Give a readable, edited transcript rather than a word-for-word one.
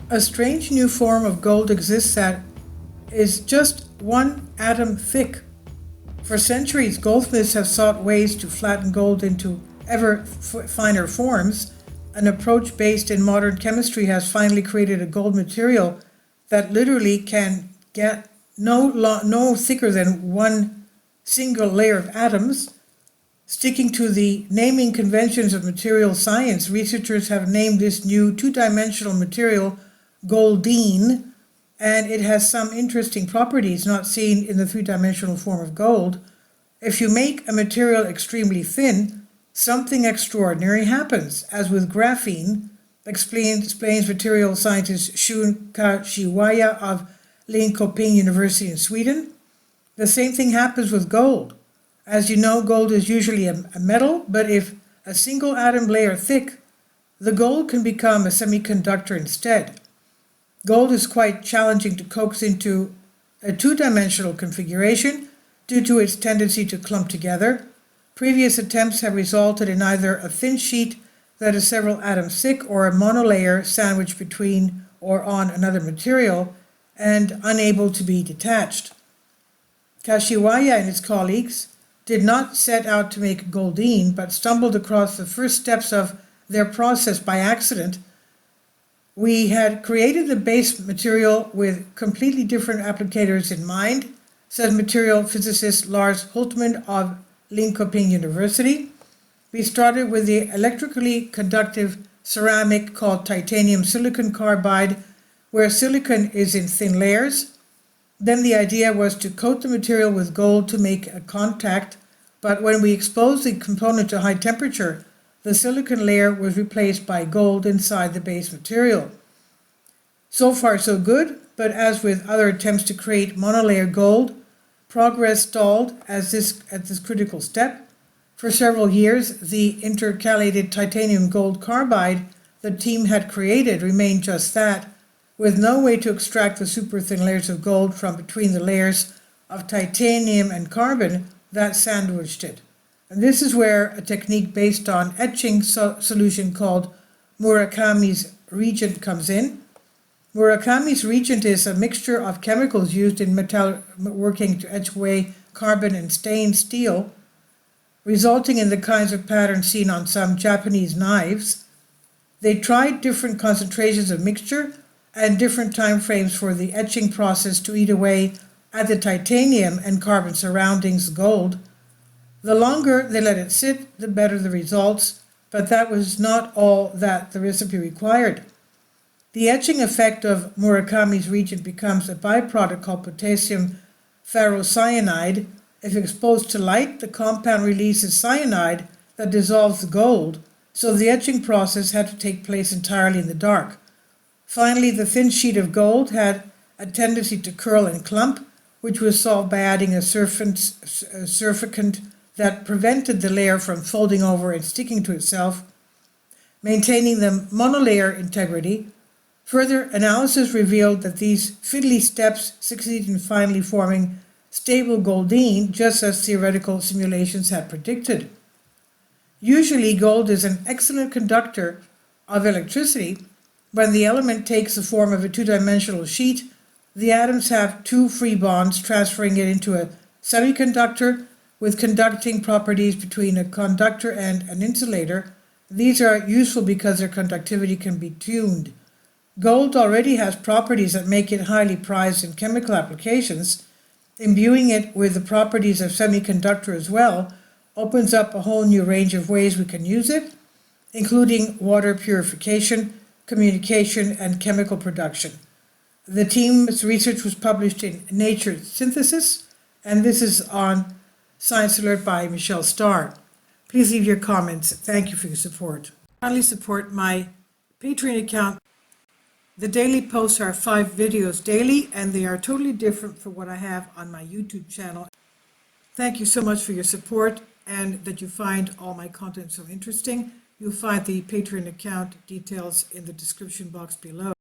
A strange new form of gold exists that is just 1 atom thick. For centuries, goldsmiths have sought ways to flatten gold into ever finer forms. An approach based in modern chemistry has finally created a gold material that literally can get no thicker than one single layer of atoms. Sticking to the naming conventions of material science, researchers have named this new two-dimensional material goldene, and it has some interesting properties not seen in the three-dimensional form of gold. If you make a material extremely thin, something extraordinary happens, as with graphene, explains material scientist Shun Kashiwaya of Linköping University in Sweden. The same thing happens with gold. As you know, gold is usually a metal, but if a single atom layer thick, the gold can become a semiconductor instead. Gold is quite challenging to coax into a two-dimensional configuration due to its tendency to clump together. Previous attempts have resulted in either a thin sheet that is several atoms thick or a monolayer sandwiched between or on another material and unable to be detached. Kashiwaya and his colleagues did not set out to make goldene, but stumbled across the first steps of their process by accident. We had created the base material with completely different applicators in mind, says material physicist Lars Hultman of Linköping University. We started with the electrically conductive ceramic called titanium silicon carbide, where silicon is in thin layers. Then the idea was to coat the material with gold to make a contact, but when we exposed the component to high temperature, the silicon layer was replaced by gold inside the base material. So far so good, but as with other attempts to create monolayer gold, progress stalled at this critical step. For several years, the intercalated titanium gold carbide the team had created remained just that, with no way to extract the super thin layers of gold from between the layers of titanium and carbon that sandwiched it. And this is where a technique based on etching solution called Murakami's reagent comes in. Murakami's reagent is a mixture of chemicals used in metalworking to etch away carbon and stain steel, resulting in the kinds of patterns seen on some Japanese knives. They tried different concentrations of mixture and different time frames for the etching process to eat away at the titanium and carbon surroundings gold. The longer they let it sit, the better the results, but that was not all that the recipe required. The etching effect of Murakami's reagent becomes a byproduct called potassium ferrocyanide. If exposed to light, the compound releases cyanide that dissolves the gold, so the etching process had to take place entirely in the dark. Finally, the thin sheet of gold had a tendency to curl and clump, which was solved by adding a surfactant that prevented the layer from folding over and sticking to itself, maintaining the monolayer integrity. Further analysis revealed that these fiddly steps succeed in finally forming stable goldene, just as theoretical simulations had predicted. Usually, gold is an excellent conductor of electricity. When the element takes the form of a two-dimensional sheet, the atoms have two free bonds, transferring it into a semiconductor with conducting properties between a conductor and an insulator. These are useful because their conductivity can be tuned. Gold already has properties that make it highly prized in chemical applications. Imbuing it with the properties of semiconductor as well opens up a whole new range of ways we can use it, including water purification, communication, and chemical production. The team's research was published in Nature Synthesis, and this is on Science Alert by Michelle Starr. Please leave your comments. Thank you for your support. Kindly support my Patreon account. The daily posts are 5 videos daily, and they are totally different from what I have on my YouTube channel. Thank you so much for your support and that you find all my content so interesting. You'll find the Patreon account details in the description box below.